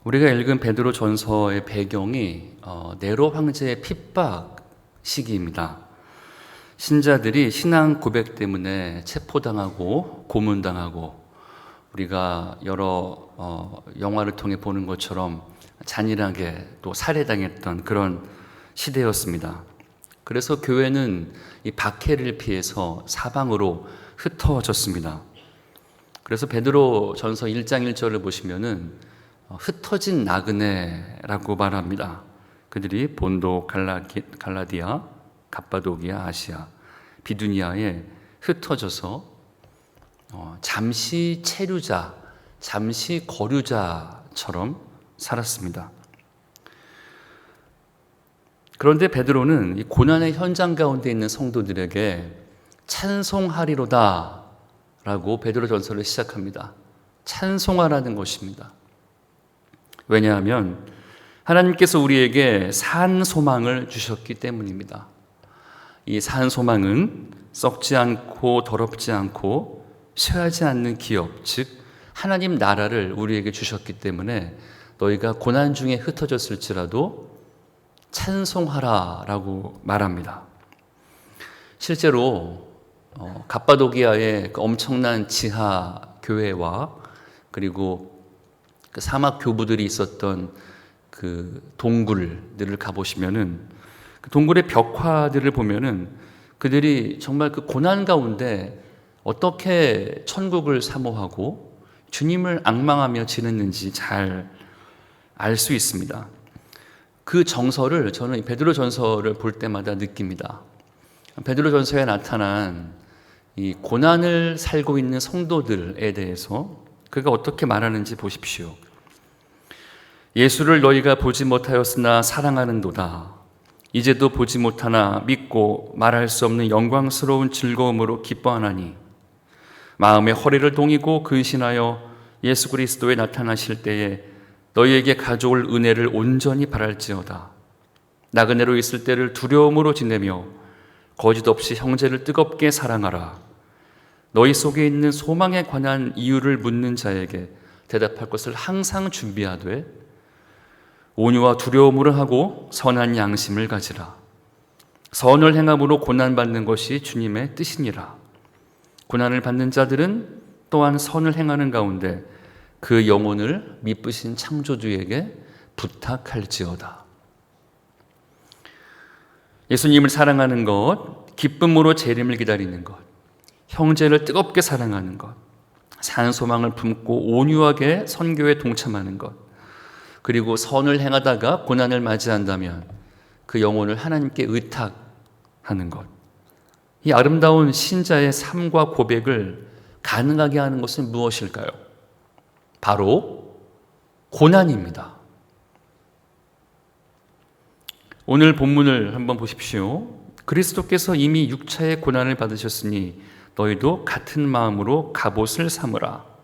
우리가 읽은 베드로 전서의 배경이 네로 황제의 핍박 시기입니다. 신자들이 신앙 고백 때문에 체포당하고 고문당하고 우리가 여러 영화를 통해 보는 것처럼 잔인하게 또 살해당했던 그런 시대였습니다. 그래서 교회는 이 박해를 피해서 사방으로 흩어졌습니다. 그래서 베드로 전서 1장 1절을 보시면은 흩어진 나그네라고 말합니다. 그들이 본도, 갈라디아, 갑바도기아, 아시아, 비두니아에 흩어져서 잠시 체류자, 잠시 거류자처럼 살았습니다. 그런데 베드로는 이 고난의 현장 가운데 있는 성도들에게 찬송하리로다 라고 베드로 전서를 시작합니다. 찬송하라는 것입니다. 왜냐하면 하나님께서 우리에게 산 소망을 주셨기 때문입니다. 이 산 소망은 썩지 않고 더럽지 않고 쇠하지 않는 기업, 즉 하나님 나라를 우리에게 주셨기 때문에 너희가 고난 중에 흩어졌을지라도 찬송하라라고 말합니다. 실제로 갑바도기아의 그 엄청난 지하 교회와 그리고 그 사막 교부들이 있었던 그 동굴들을 가보시면은 그 동굴의 벽화들을 보면은 그들이 정말 그 고난 가운데 어떻게 천국을 사모하고 주님을 앙망하며 지냈는지 잘 알 수 있습니다. 그 정서를 저는 베드로 전서를 볼 때마다 느낍니다. 베드로 전서에 나타난 이 고난을 살고 있는 성도들에 대해서 그가 어떻게 말하는지 보십시오. 예수를 너희가 보지 못하였으나 사랑하는도다. 이제도 보지 못하나 믿고 말할 수 없는 영광스러운 즐거움으로 기뻐하나니 마음의 허리를 동이고 근신하여 예수 그리스도에 나타나실 때에 너희에게 가져올 은혜를 온전히 바랄지어다. 나그네로 있을 때를 두려움으로 지내며 거짓 없이 형제를 뜨겁게 사랑하라. 너희 속에 있는 소망에 관한 이유를 묻는 자에게 대답할 것을 항상 준비하되 온유와 두려움으로 하고 선한 양심을 가지라. 선을 행함으로 고난받는 것이 주님의 뜻이니라. 고난을 받는 자들은 또한 선을 행하는 가운데 그 영혼을 미쁘신 창조주에게 부탁할지어다. 예수님을 사랑하는 것, 기쁨으로 재림을 기다리는 것, 형제를 뜨겁게 사랑하는 것, 산 소망을 품고 온유하게 선교에 동참하는 것, 그리고 선을 행하다가 고난을 맞이한다면 그 영혼을 하나님께 의탁하는 것. 이 아름다운 신자의 삶과 고백을 가능하게 하는 것은 무엇일까요? 바로 고난입니다. 오늘 본문을 한번 보십시오. 그리스도께서 이미 육체의 고난을 받으셨으니 너희도 같은 마음으로 갑옷을 삼으라.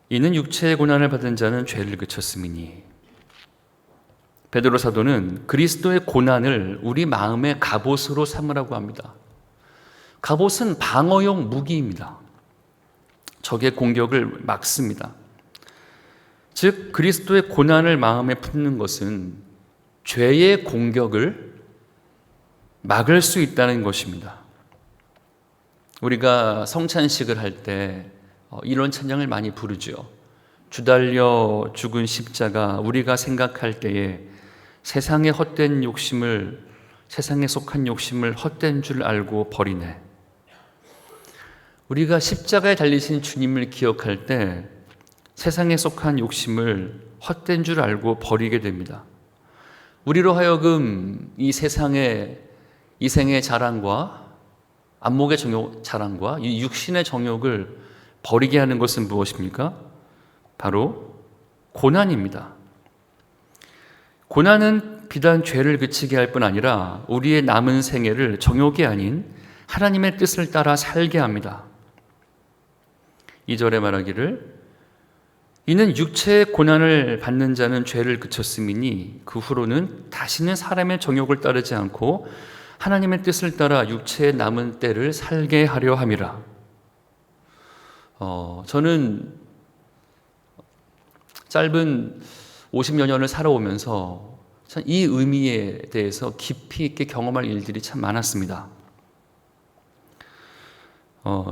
이는 육체의 고난을 받은 자는 죄를 그쳤음이니. 베드로 사도는 그리스도의 고난을 우리 마음의 갑옷으로 삼으라고 합니다. 갑옷은 방어용 무기입니다. 적의 공격을 막습니다. 즉 그리스도의 고난을 마음에 품는 것은 죄의 공격을 막을 수 있다는 것입니다. 우리가 성찬식을 할 때 이런 찬양을 많이 부르죠. 주달려 죽은 십자가 우리가 생각할 때에 세상에 속한 욕심을 헛된 줄 알고 버리네. 우리가 십자가에 달리신 주님을 기억할 때 세상에 속한 욕심을 헛된 줄 알고 버리게 됩니다. 우리로 하여금 이 세상의 이생의 자랑과 안목의 자랑과 이 육신의 정욕을 버리게 하는 것은 무엇입니까? 바로 고난입니다. 고난은 비단 죄를 그치게 할 뿐 아니라 우리의 남은 생애를 정욕이 아닌 하나님의 뜻을 따라 살게 합니다. 2절에 말하기를 이는 육체의 고난을 받는 자는 죄를 그쳤음이니 그 후로는 다시는 사람의 정욕을 따르지 않고 하나님의 뜻을 따라 육체의 남은 때를 살게 하려 함이라. 저는 짧은 50여 년을 살아오면서 참 이 의미에 대해서 깊이 있게 경험할 일들이 참 많았습니다.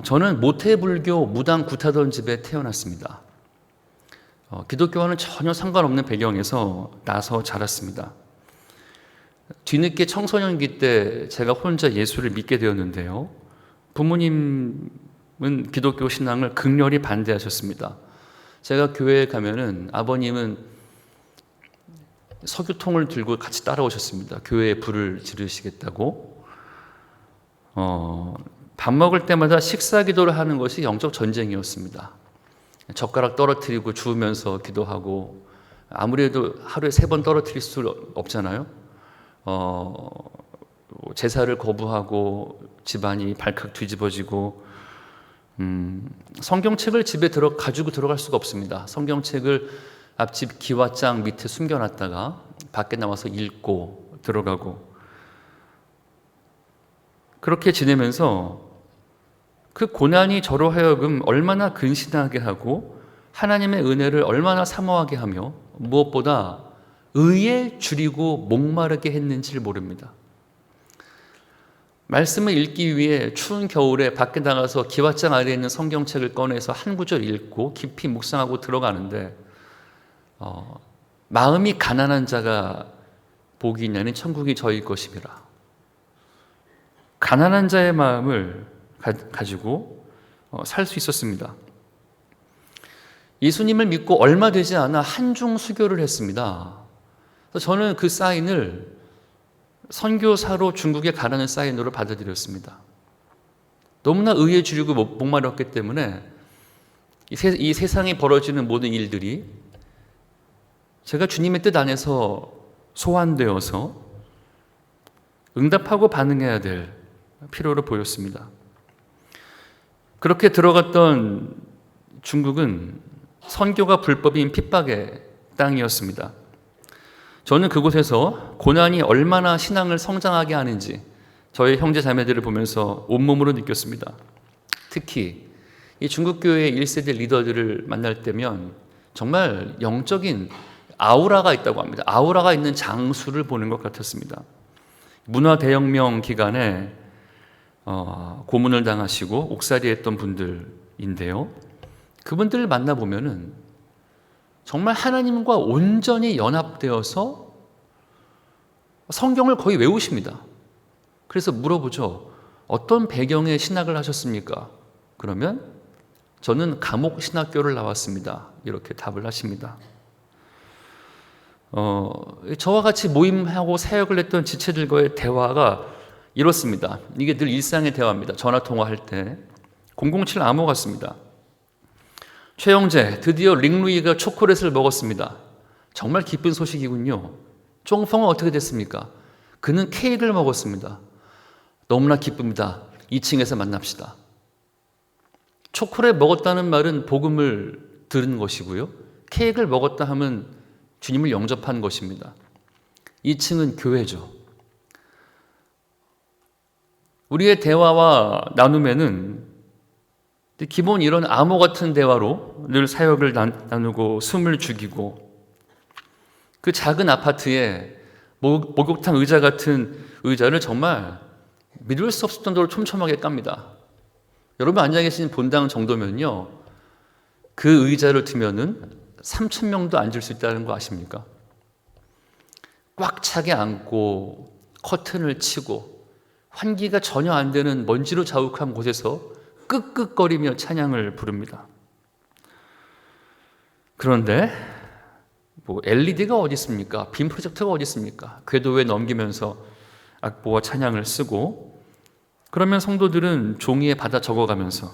저는 모태불교 무당 구타던 집에 태어났습니다. 기독교와는 전혀 상관없는 배경에서 나서 자랐습니다. 뒤늦게 청소년기 때 제가 혼자 예수를 믿게 되었는데요. 부모님은 기독교 신앙을 극렬히 반대하셨습니다. 제가 교회에 가면은 아버님은 석유통을 들고 같이 따라오셨습니다. 교회에 불을 지르시겠다고. 밥 먹을 때마다 식사 기도를 하는 것이 영적 전쟁이었습니다. 젓가락 떨어뜨리고 주우면서 기도하고, 아무래도 하루에 3번 떨어뜨릴 수 없잖아요. 제사를 거부하고 집안이 발칵 뒤집어지고, 성경책을 집에 가지고 들어갈 수가 없습니다. 성경책을 앞집 기와장 밑에 숨겨놨다가 밖에 나와서 읽고 들어가고, 그렇게 지내면서 그 고난이 저로 하여금 얼마나 근신하게 하고 하나님의 은혜를 얼마나 사모하게 하며 무엇보다 의에 줄이고 목마르게 했는지를 모릅니다. 말씀을 읽기 위해 추운 겨울에 밖에 나가서 기와장 아래에 있는 성경책을 꺼내서 한 구절 읽고 깊이 묵상하고 들어가는데, 마음이 가난한 자가 복이 있나니 천국이 저희 것임이라. 가난한 자의 마음을 가지고 살 수 있었습니다. 예수님을 믿고 얼마 되지 않아 한중 수교를 했습니다. 그래서 저는 그 사인을 선교사로 중국에 가라는 사인으로 받아들였습니다. 너무나 의에 줄이고 목마르었기 때문에 이 세상에 벌어지는 모든 일들이 제가 주님의 뜻 안에서 소환되어서 응답하고 반응해야 될 필요를 보였습니다. 그렇게 들어갔던 중국은 선교가 불법인 핍박의 땅이었습니다. 저는 그곳에서 고난이 얼마나 신앙을 성장하게 하는지 저희 형제 자매들을 보면서 온몸으로 느꼈습니다. 특히 이 중국교회의 1세대 리더들을 만날 때면 정말 영적인 아우라가 있다고 합니다. 아우라가 있는 장수를 보는 것 같았습니다. 문화대혁명 기간에 고문을 당하시고 옥살이 했던 분들인데요. 그분들을 만나보면은 정말 하나님과 온전히 연합되어서 성경을 거의 외우십니다. 그래서 물어보죠. 어떤 배경의 신학을 하셨습니까? 그러면 저는 감옥 신학교를 나왔습니다. 이렇게 답을 하십니다. 저와 같이 모임하고 사역을 했던 지체들과의 대화가 이렇습니다. 이게 늘 일상의 대화입니다. 전화 통화할 때 007 암호 같습니다. 최영재, 드디어 링루이가 초콜릿을 먹었습니다. 정말 기쁜 소식이군요. 쫑펑은 어떻게 됐습니까? 그는 케이크를 먹었습니다. 너무나 기쁩니다. 2층에서 만납시다. 초콜릿 먹었다는 말은 복음을 들은 것이고요. 케이크를 먹었다 하면 주님을 영접한 것입니다. 2층은 교회죠. 우리의 대화와 나눔에는 기본 이런 암호 같은 대화로 늘 사역을 나누고 숨을 죽이고, 그 작은 아파트에 목욕탕 의자 같은 의자를 정말 믿을 수 없을 정도로 촘촘하게 깝니다. 여러분 앉아 계신 본당 정도면요, 그 의자를 두면은 3,000명도 앉을 수 있다는 거 아십니까? 꽉 차게 앉고 커튼을 치고 환기가 전혀 안 되는 먼지로 자욱한 곳에서 끄끄거리며 찬양을 부릅니다. 그런데 LED가 어디 있습니까? 빔 프로젝터가 어디 있습니까? 궤도에 넘기면서 악보와 찬양을 쓰고, 그러면 성도들은 종이에 받아 적어가면서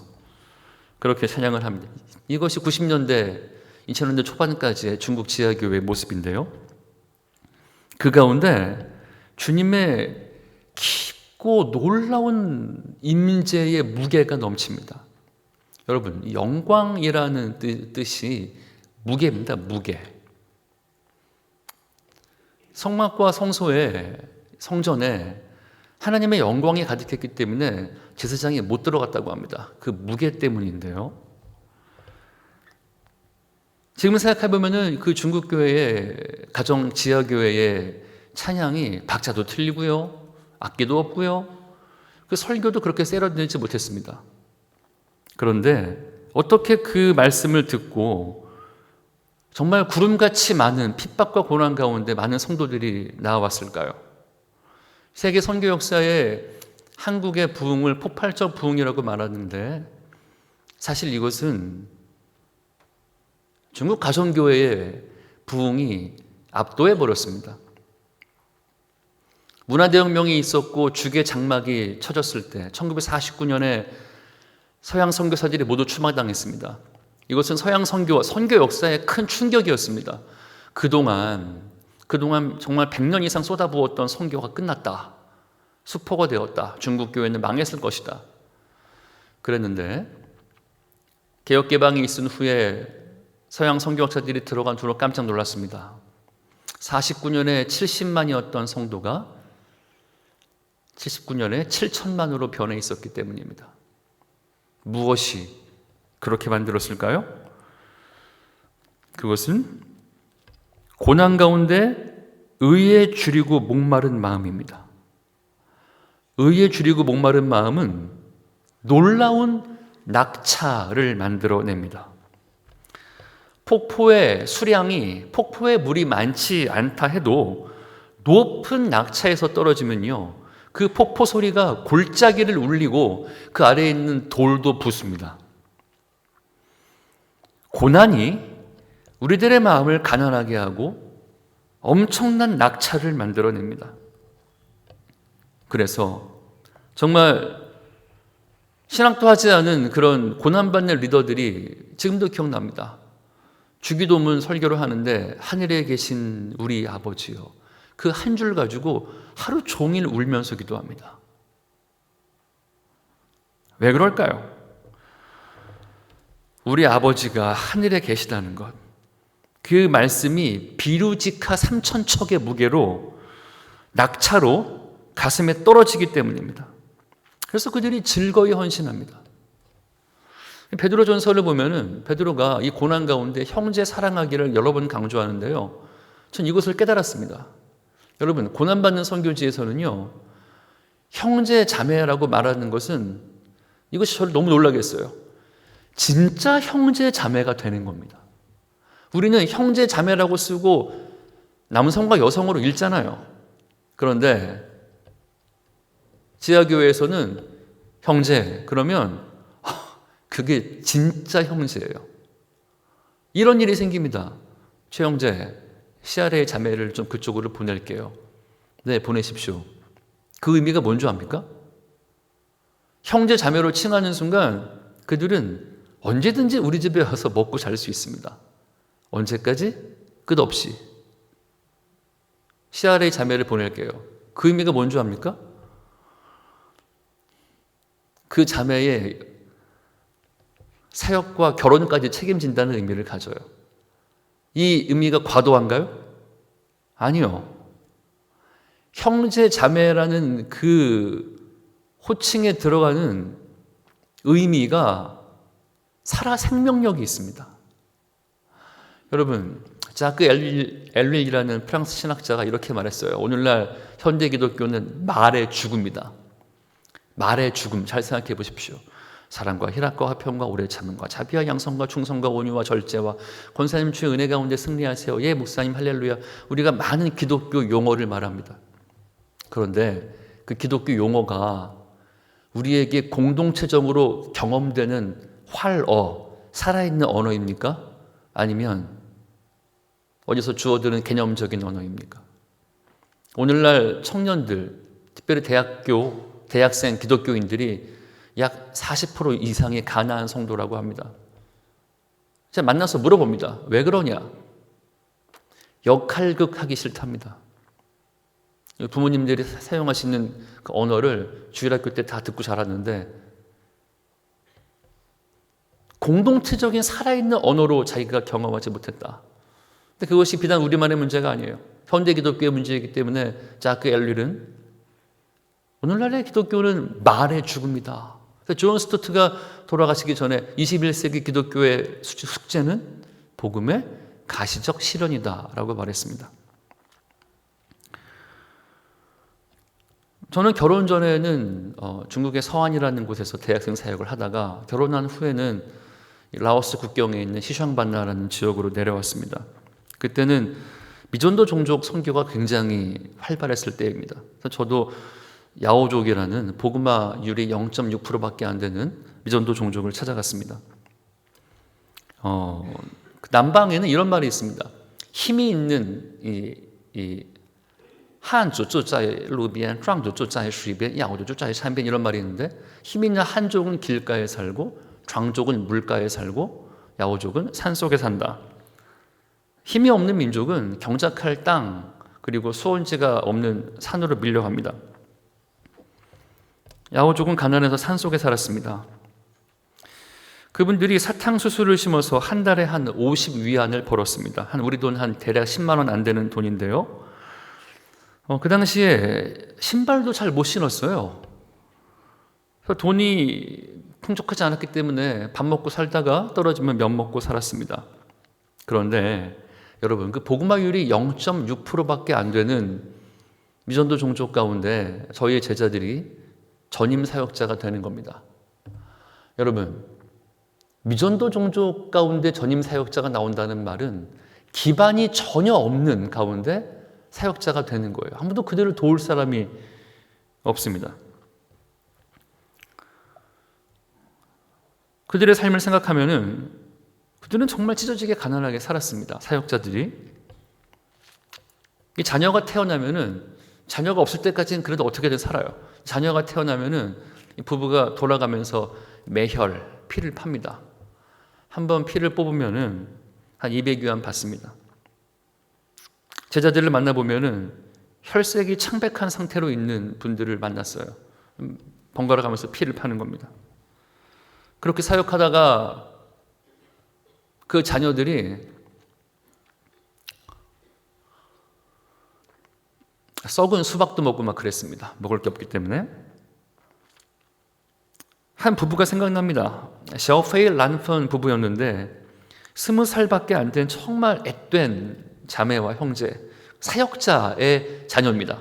그렇게 찬양을 합니다. 이것이 90년대, 2000년대 초반까지의 중국 지하교회의 모습인데요. 그 가운데 주님의 깊고 놀라운 임재의 무게가 넘칩니다. 여러분, 영광이라는 뜻이 무게입니다. 무게. 성막과 성소에, 성전에 하나님의 영광이 가득했기 때문에 제사장이 못 들어갔다고 합니다. 그 무게 때문인데요. 지금 생각해보면은 그 중국 교회의 가정 지하 교회의 찬양이 박자도 틀리고요, 악기도 없고요, 그 설교도 그렇게 세련되지 못했습니다. 그런데 어떻게 그 말씀을 듣고 정말 구름같이 많은 핍박과 고난 가운데 많은 성도들이 나와왔을까요? 세계 선교 역사에 한국의 부흥을 폭발적 부흥이라고 말하는데, 사실 이것은 중국 가정교회의 부흥이 압도해 버렸습니다. 문화대혁명이 있었고 죽의 장막이 쳐졌을 때 1949년에 서양 선교사들이 모두 추방당했습니다. 이것은 서양 선교 역사의 큰 충격이었습니다. 그동안 정말 100년 이상 쏟아부었던 선교가 끝났다. 수포가 되었다. 중국 교회는 망했을 것이다. 그랬는데 개혁개방이 있은 후에 서양 선교학자들이 들어간 뒤로 깜짝 놀랐습니다. 49년에 70만이었던 성도가 79년에 7천만으로 변해 있었기 때문입니다. 무엇이 그렇게 만들었을까요? 그것은 고난 가운데 의에 줄이고 목마른 마음입니다. 의에 줄이고 목마른 마음은 놀라운 낙차를 만들어냅니다. 폭포의 물이 많지 않다 해도 높은 낙차에서 떨어지면요, 그 폭포 소리가 골짜기를 울리고 그 아래에 있는 돌도 부숩니다. 고난이 우리들의 마음을 가난하게 하고 엄청난 낙차를 만들어냅니다. 그래서 정말 신학도 하지 않은 그런 고난받는 리더들이 지금도 기억납니다. 주기도문 설교를 하는데 하늘에 계신 우리 아버지요, 그 한 줄 가지고 하루 종일 울면서 기도합니다. 왜 그럴까요? 우리 아버지가 하늘에 계시다는 것, 그 말씀이 비루지카 3,000척의 무게로 낙차로 가슴에 떨어지기 때문입니다. 그래서 그들이 즐거이 헌신합니다. 베드로 전서를 보면은 베드로가 이 고난 가운데 형제 사랑하기를 여러 번 강조하는데요, 전 이것을 깨달았습니다. 여러분, 고난받는 선교지에서는요, 형제 자매라고 말하는 것은, 이것이 저를 너무 놀라게 했어요. 진짜 형제 자매가 되는 겁니다. 우리는 형제 자매라고 쓰고 남성과 여성으로 읽잖아요. 그런데 지하교회에서는 형제 그러면 그게 진짜 형제예요. 이런 일이 생깁니다. 최형제, CRA 자매를 좀 그쪽으로 보낼게요. 네, 보내십시오. 그 의미가 뭔지 압니까? 형제 자매로 칭하는 순간 그들은 언제든지 우리 집에 와서 먹고 잘 수 있습니다. 언제까지? 끝없이. CRA 자매를 보낼게요. 그 의미가 뭔지 압니까? 그 자매의 사역과 결혼까지 책임진다는 의미를 가져요. 이 의미가 과도한가요? 아니요. 형제 자매라는 그 호칭에 들어가는 의미가 살아 생명력이 있습니다. 여러분, 자크 엘릴이라는 프랑스 신학자가 이렇게 말했어요. 오늘날 현대 기독교는 말의 죽음이다. 말의 죽음, 잘 생각해 보십시오. 사랑과 희락과 화평과 오래 참음과 자비와 양성과 충성과 온유와 절제와 권사님 주의 은혜 가운데 승리하세요. 예, 목사님 할렐루야. 우리가 많은 기독교 용어를 말합니다. 그런데 그 기독교 용어가 우리에게 공동체적으로 경험되는 활어, 살아있는 언어입니까? 아니면 어디서 주워드는 개념적인 언어입니까? 오늘날 청년들, 특별히 대학생 기독교인들이 약 40% 이상의 가나안 성도라고 합니다. 제가 만나서 물어봅니다. 왜 그러냐? 역할극 하기 싫답니다. 부모님들이 사용하시는 그 언어를 주일학교 때 다 듣고 자랐는데 공동체적인 살아있는 언어로 자기가 경험하지 못했다. 근데 그것이 비단 우리만의 문제가 아니에요. 현대 기독교의 문제이기 때문에 자크 엘릴은 오늘날의 기독교는 말의 죽음이다. 존 스토트가 돌아가시기 전에 21세기 기독교의 숙제는 복음의 가시적 실현이다라고 말했습니다. 저는 결혼 전에는 중국의 서안이라는 곳에서 대학생 사역을 하다가 결혼한 후에는 라오스 국경에 있는 시샹반나라는 지역으로 내려왔습니다. 그때는 미전도 종족 선교가 굉장히 활발했을 때입니다. 그래서 저도 야오족이라는 복음화율이 0.6%밖에 안 되는 미전도 종족을 찾아갔습니다. 남방에는 이런 말이 있습니다. 힘이 있는 이 한족 住在路边, 壮族住在水边, 야오족住在山边 이런 말이 있는데 힘 있는 한족은 길가에 살고壮族은 물가에 살고 야오족은 산속에 산다. 힘이 없는 민족은 경작할 땅 그리고 수온지가 없는 산으로 밀려갑니다. 야오족은 가난해서 산속에 살았습니다. 그분들이 사탕수수를 심어서 한 달에 한 50위안을 벌었습니다. 우리 돈 한 대략 10만 원 안 되는 돈인데요. 그 당시에 신발도 잘 못 신었어요. 그래서 돈이 풍족하지 않았기 때문에 밥 먹고 살다가 떨어지면 면 먹고 살았습니다. 그런데 여러분, 그 복음화율이 0.6%밖에 안 되는 미전도 종족 가운데 저희의 제자들이 전임 사역자가 되는 겁니다. 여러분, 미전도 종족 가운데 전임 사역자가 나온다는 말은 기반이 전혀 없는 가운데 사역자가 되는 거예요. 아무도 그들을 도울 사람이 없습니다. 그들의 삶을 생각하면은 그들은 정말 찢어지게 가난하게 살았습니다. 사역자들이. 이 자녀가 태어나면은 자녀가 없을 때까지는 그래도 어떻게든 살아요. 자녀가 태어나면은 이 부부가 돌아가면서 매혈, 피를 팝니다. 한번 피를 뽑으면은 한 200위안 받습니다. 제자들을 만나보면은 혈색이 창백한 상태로 있는 분들을 만났어요. 번갈아 가면서 피를 파는 겁니다. 그렇게 사역하다가 그 자녀들이 썩은 수박도 먹고 막 그랬습니다. 먹을 게 없기 때문에. 한 부부가 생각납니다. 샤오페이 란펀 부부였는데 20살밖에 안 된 정말 앳된 자매와 형제, 사역자의 자녀입니다.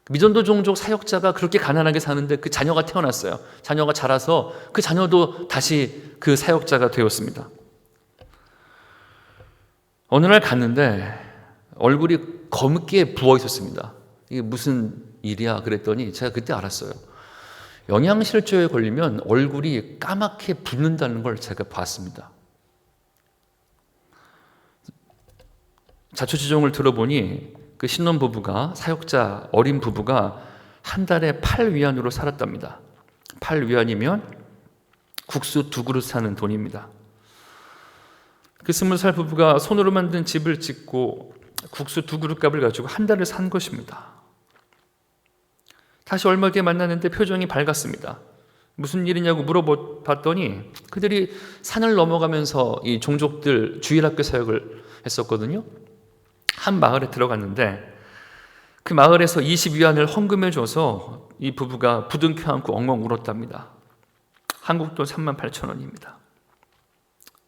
미전도 종족 사역자가 그렇게 가난하게 사는데 그 자녀가 태어났어요. 자녀가 자라서 그 자녀도 다시 그 사역자가 되었습니다. 어느 날 갔는데 얼굴이 검게 부어 있었습니다. 이게 무슨 일이야 그랬더니 제가 그때 알았어요. 영양실조에 걸리면 얼굴이 까맣게 붓는다는 걸 제가 봤습니다. 자초지종을 들어보니 그 신혼부부가, 사역자 어린 부부가 한 달에 8위안으로 살았답니다. 8위안이면 국수 2그릇 사는 돈입니다. 그 20살 부부가 손으로 만든 집을 짓고 국수 2그릇 값을 가지고 한 달을 산 것입니다. 다시 얼마 뒤에 만났는데 표정이 밝았습니다. 무슨 일이냐고 물어봤더니 그들이 산을 넘어가면서 이 종족들 주일학교 사역을 했었거든요. 한 마을에 들어갔는데 그 마을에서 20위안을 헌금해 줘서 이 부부가 부둥켜 안고 엉엉 울었답니다. 한국 돈 38,000원입니다.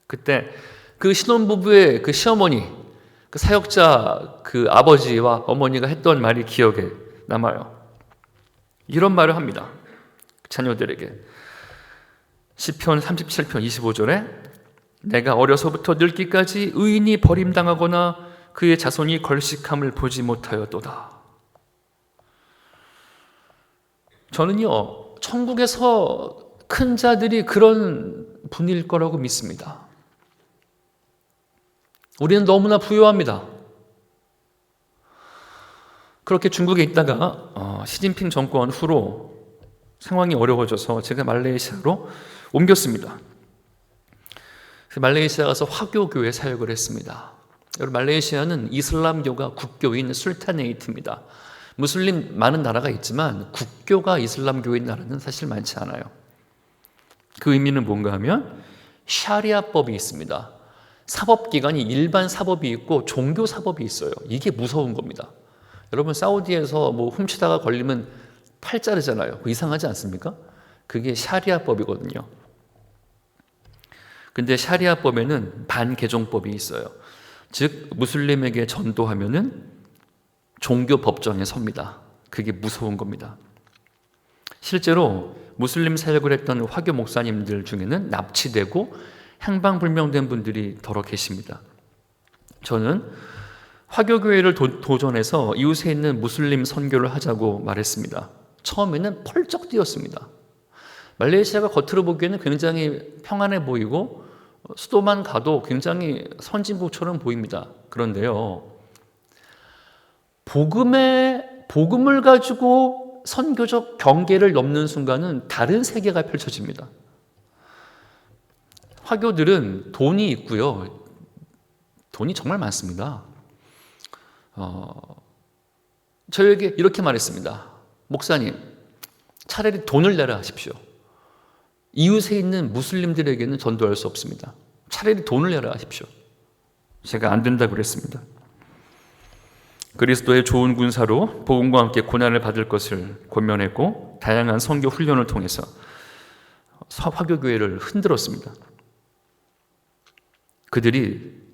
그때 그 신혼부부의 그 시어머니, 그 사역자 그 아버지와 어머니가 했던 말이 기억에 남아요. 이런 말을 합니다. 자녀들에게. 시편 37편 25절에 내가 어려서부터 늙기까지 의인이 버림당하거나 그의 자손이 걸식함을 보지 못하였도다. 저는요, 천국에서 큰 자들이 그런 분일 거라고 믿습니다. 우리는 너무나 부유합니다. 그렇게 중국에 있다가 시진핑 정권 후로 상황이 어려워져서 제가 말레이시아로 옮겼습니다. 말레이시아 가서 화교교회 사역을 했습니다. 여러분, 말레이시아는 이슬람교가 국교인 술타네이트입니다. 무슬림 많은 나라가 있지만 국교가 이슬람교인 나라는 사실 많지 않아요. 그 의미는 뭔가 하면 샤리아법이 있습니다. 사법기관이 일반 사법이 있고 종교 사법이 있어요. 이게 무서운 겁니다. 여러분, 사우디에서 뭐 훔치다가 걸리면 팔 자르잖아요. 이상하지 않습니까? 그게 샤리아법이거든요. 근데 샤리아법에는 반개종법이 있어요. 즉 무슬림에게 전도하면은 종교 법정에 섭니다. 그게 무서운 겁니다. 실제로 무슬림 사역을 했던 화교 목사님들 중에는 납치되고 행방불명된 분들이 더러 계십니다. 저는 화교교회를 도전해서 이웃에 있는 무슬림 선교를 하자고 말했습니다. 처음에는 펄쩍 뛰었습니다. 말레이시아가 겉으로 보기에는 굉장히 평안해 보이고 수도만 가도 굉장히 선진국처럼 보입니다. 그런데요, 복음을 가지고 선교적 경계를 넘는 순간은 다른 세계가 펼쳐집니다. 화교들은 돈이 있고요. 돈이 정말 많습니다. 저에게 이렇게 말했습니다. 목사님, 차라리 돈을 내라 하십시오. 이웃에 있는 무슬림들에게는 전도할 수 없습니다. 차라리 돈을 내라 하십시오. 제가 안 된다고 그랬습니다. 그리스도의 좋은 군사로 복음과 함께 고난을 받을 것을 권면했고 다양한 선교 훈련을 통해서 화교교회를 흔들었습니다. 그들이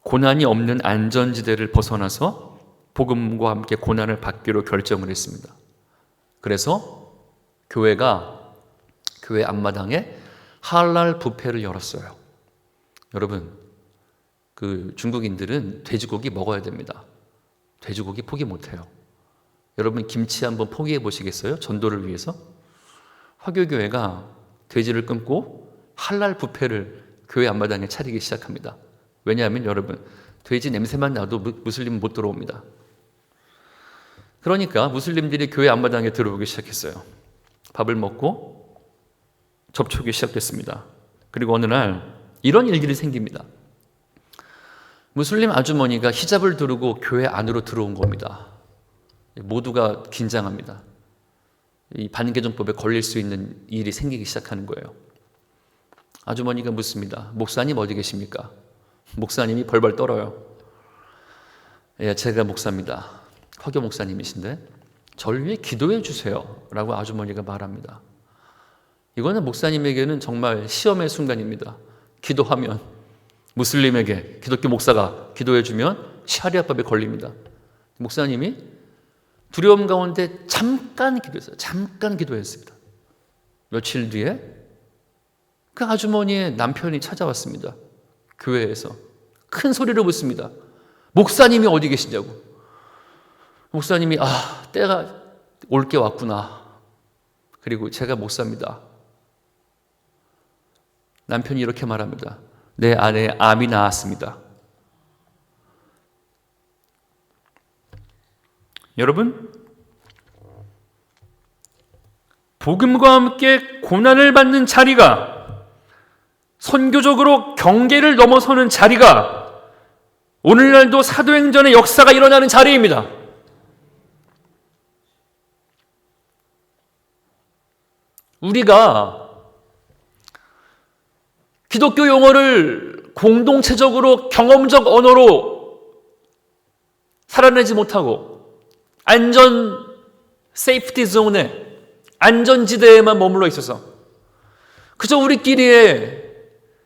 고난이 없는 안전지대를 벗어나서 복음과 함께 고난을 받기로 결정을 했습니다. 그래서 교회가 교회 앞마당에 할랄 뷔페를 열었어요. 여러분, 그 중국인들은 돼지고기 먹어야 됩니다. 돼지고기 포기 못해요. 여러분 김치 한번 포기해 보시겠어요? 전도를 위해서? 화교교회가 돼지를 끊고 할랄 뷔페를 교회 앞마당에 차리기 시작합니다. 왜냐하면 여러분, 돼지 냄새만 나도 무슬림은 못 들어옵니다. 그러니까 무슬림들이 교회 앞마당에 들어오기 시작했어요. 밥을 먹고 접촉이 시작됐습니다. 그리고 어느 날 이런 일들이 생깁니다. 무슬림 아주머니가 히잡을 두르고 교회 안으로 들어온 겁니다. 모두가 긴장합니다. 이 반개종법에 걸릴 수 있는 일이 생기기 시작하는 거예요. 아주머니가 묻습니다. 목사님 어디 계십니까? 목사님이 벌벌 떨어요. 예, 제가 목사입니다. 화교 목사님이신데 저를 위해 기도해 주세요 라고 아주머니가 말합니다. 이거는 목사님에게는 정말 시험의 순간입니다. 기도하면 무슬림에게 기독교 목사가 기도해 주면 샤리아법에 걸립니다. 목사님이 두려움 가운데 잠깐 기도했어요. 잠깐 기도했습니다. 며칠 뒤에 그 아주머니의 남편이 찾아왔습니다. 교회에서 큰 소리로 묻습니다. 목사님이 어디 계시냐고. 목사님이 때가 올 게 왔구나. 그리고 제가 목사입니다. 남편이 이렇게 말합니다. 내 아내 암이 나았습니다. 여러분, 복음과 함께 고난을 받는 자리가, 선교적으로 경계를 넘어서는 자리가 오늘날도 사도행전의 역사가 일어나는 자리입니다. 우리가 기독교 용어를 공동체적으로 경험적 언어로 살아내지 못하고 세이프티 존에, 안전지대에만 머물러 있어서 그저 우리끼리의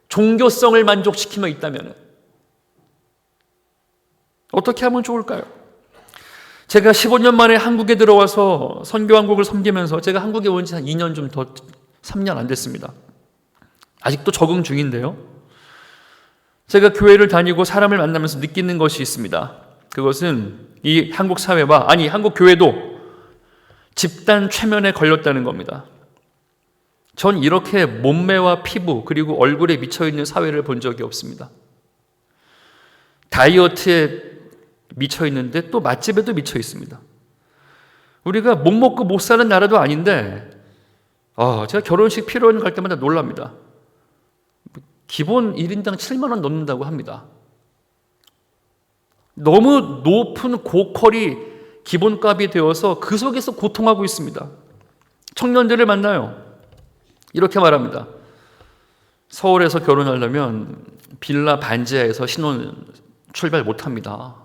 종교성을 만족시키며 있다면 어떻게 하면 좋을까요? 제가 15년 만에 한국에 들어와서 선교한국을 섬기면서 제가 한국에 온 지 한 2년 좀 더 3년 안 됐습니다. 아직도 적응 중인데요. 제가 교회를 다니고 사람을 만나면서 느끼는 것이 있습니다. 그것은 이 한국 사회와 한국 교회도 집단 최면에 걸렸다는 겁니다. 전 이렇게 몸매와 피부 그리고 얼굴에 미쳐있는 사회를 본 적이 없습니다. 다이어트에 미쳐있는데 또 맛집에도 미쳐있습니다. 우리가 못 먹고 못 사는 나라도 아닌데 제가 결혼식 피로연 갈 때마다 놀랍니다. 기본 1인당 7만 원 넣는다고 합니다. 너무 높은 고퀄이 기본값이 되어서 그 속에서 고통하고 있습니다. 청년들을 만나요. 이렇게 말합니다. 서울에서 결혼하려면 빌라 반지하에서 신혼 출발 못합니다.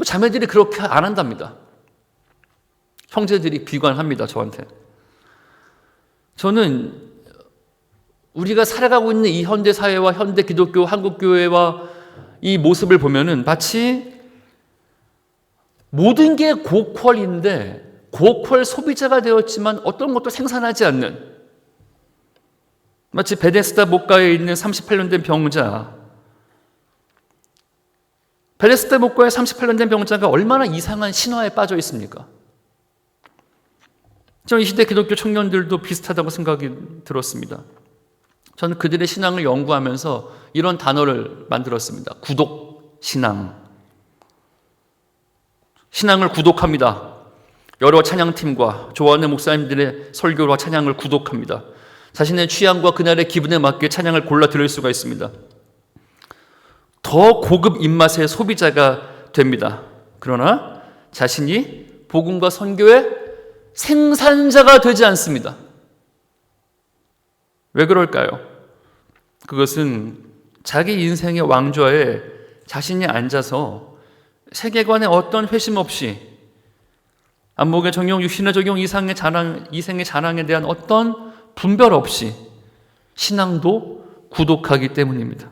자매들이 그렇게 안 한답니다. 형제들이 비관합니다. 저한테. 저는 우리가 살아가고 있는 이 현대 사회와 현대 기독교 한국교회와 이 모습을 보면은 마치 모든 게 고퀄인데 고퀄 소비자가 되었지만 어떤 것도 생산하지 않는, 마치 베데스다 목가에 있는 38년 된 병자, 베데스다 목가에 38년 된 병자가 얼마나 이상한 신화에 빠져 있습니까? 저는 이 시대 기독교 청년들도 비슷하다고 생각이 들었습니다. 저는 그들의 신앙을 연구하면서 이런 단어를 만들었습니다. 구독 신앙. 신앙을 구독합니다. 여러 찬양팀과 좋아하는 목사님들의 설교와 찬양을 구독합니다. 자신의 취향과 그날의 기분에 맞게 찬양을 골라 들을 수가 있습니다. 더 고급 입맛의 소비자가 됩니다. 그러나 자신이 복음과 선교의 생산자가 되지 않습니다. 왜 그럴까요? 그것은 자기 인생의 왕좌에 자신이 앉아서 세계관에 어떤 회심 없이 안목의 정령, 육신의 적용, 이생의 자랑에 대한 어떤 분별 없이 신앙도 구독하기 때문입니다.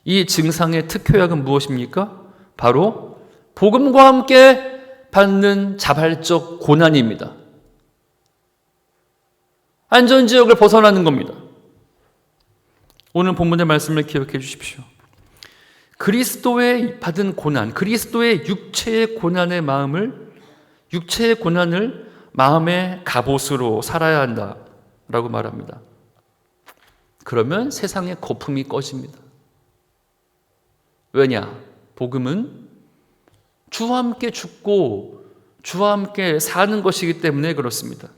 이 증상의 특효약은 무엇입니까? 바로 복음과 함께 받는 자발적 고난입니다. 안전지역을 벗어나는 겁니다. 오늘 본문의 말씀을 기억해 주십시오. 그리스도의 받은 고난, 그리스도의 육체의 고난의 고난을 마음의 갑옷으로 살아야 한다라고 말합니다. 그러면 세상의 거품이 꺼집니다. 왜냐? 복음은 주와 함께 죽고 주와 함께 사는 것이기 때문에 그렇습니다.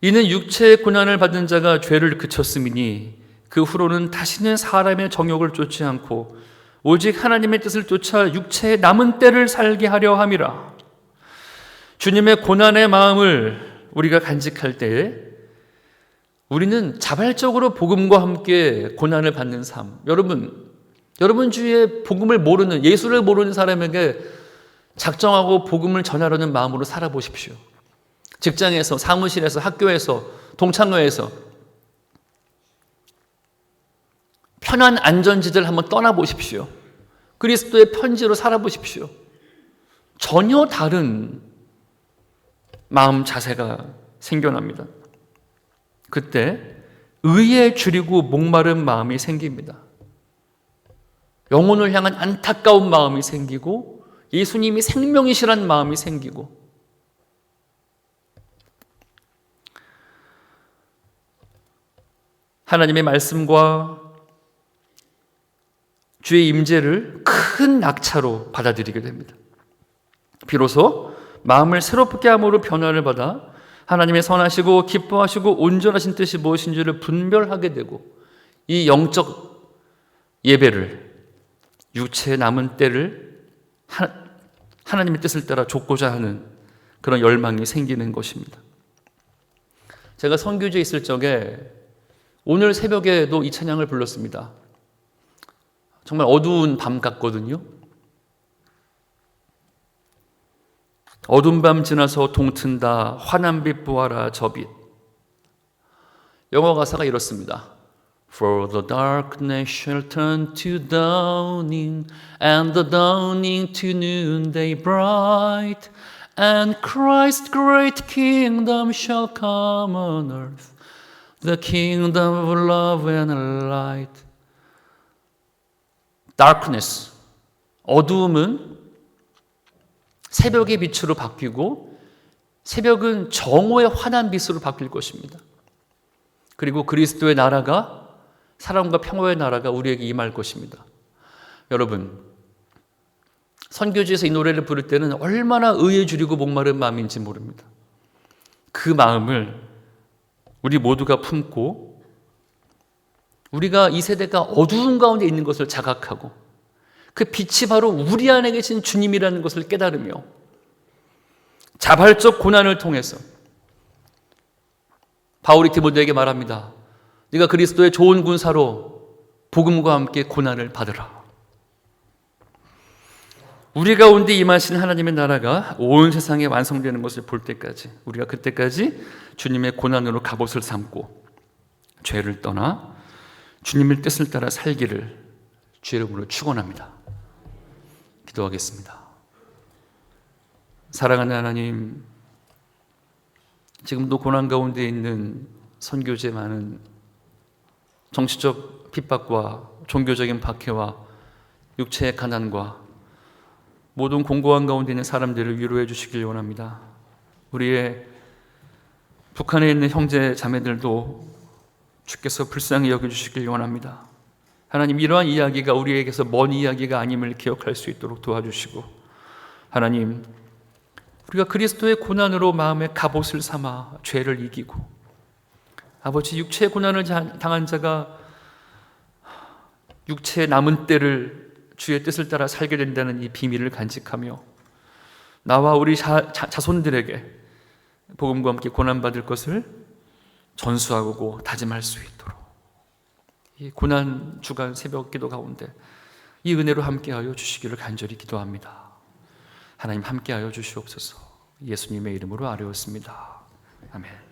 이는 육체의 고난을 받은 자가 죄를 그쳤음이니 그 후로는 다시는 사람의 정욕을 쫓지 않고 오직 하나님의 뜻을 쫓아 육체의 남은 때를 살게 하려 함이라. 주님의 고난의 마음을 우리가 간직할 때에 우리는 자발적으로 복음과 함께 고난을 받는 삶. 여러분 주위에 복음을 모르는, 예수를 모르는 사람에게 작정하고 복음을 전하려는 마음으로 살아보십시오. 직장에서, 사무실에서, 학교에서, 동창회에서 편한 안전지대를 한번 떠나보십시오. 그리스도의 편지로 살아보십시오. 전혀 다른 마음 자세가 생겨납니다. 그때 의에 줄이고 목마른 마음이 생깁니다. 영혼을 향한 안타까운 마음이 생기고 예수님이 생명이시란 마음이 생기고, 하나님의 말씀과 주의 임재를 큰 낙차로 받아들이게 됩니다. 비로소 마음을 새롭게 함으로 변화를 받아 하나님의 선하시고 기뻐하시고 온전하신 뜻이 무엇인지를 분별하게 되고, 이 영적 예배를, 육체의 남은 때를 하나님의 뜻을 따라 좇고자 하는 그런 열망이 생기는 것입니다. 제가 선교지에 있을 적에 오늘 새벽에도 이 찬양을 불렀습니다. 정말 어두운 밤 같거든요. 어두운 밤 지나서 동튼다 환한빛 보아라 저 빛. 영어 가사가 이렇습니다. For the darkness shall turn to dawning, and the dawning to noonday bright, and Christ's great kingdom shall come on earth, the kingdom of love and light. Darkness, 어두움은 새벽의 빛으로 바뀌고 새벽은 정오의 환한 빛으로 바뀔 것입니다. 그리고 그리스도의 나라가, 사랑과 평화의 나라가 우리에게 임할 것입니다. 여러분, 선교지에서 이 노래를 부를 때는 얼마나 의에 줄이고 목마른 마음인지 모릅니다. 그 마음을 우리 모두가 품고 우리가 이 세대가 어두운 가운데 있는 것을 자각하고 그 빛이 바로 우리 안에 계신 주님이라는 것을 깨달으며 자발적 고난을 통해서, 바울이 디모데에게 말합니다. 네가 그리스도의 좋은 군사로 복음과 함께 고난을 받으라. 우리 가운데 임하신 하나님의 나라가 온 세상에 완성되는 것을 볼 때까지, 우리가 그때까지 주님의 고난으로 갑옷을 삼고 죄를 떠나 주님의 뜻을 따라 살기를 주의 이름으로 축원합니다. 기도하겠습니다. 사랑하는 하나님, 지금도 고난 가운데 있는 선교제 많은 정치적 핍박과 종교적인 박해와 육체의 가난과 모든 공고한 가운데 있는 사람들을 위로해 주시길 원합니다. 우리의 북한에 있는 형제 자매들도 주께서 불쌍히 여겨주시길 원합니다. 하나님, 이러한 이야기가 우리에게서 먼 이야기가 아님을 기억할 수 있도록 도와주시고, 하나님, 우리가 그리스도의 고난으로 마음의 갑옷을 삼아 죄를 이기고, 아버지, 육체의 고난을 당한 자가 육체의 남은 때를 주의 뜻을 따라 살게 된다는 이 비밀을 간직하며 나와 우리 자손들에게 복음과 함께 고난받을 것을 전수하고 다짐할 수 있도록 이 고난 주간 새벽 기도 가운데 이 은혜로 함께하여 주시기를 간절히 기도합니다. 하나님, 함께하여 주시옵소서. 예수님의 이름으로 아뢰었습니다. 아멘.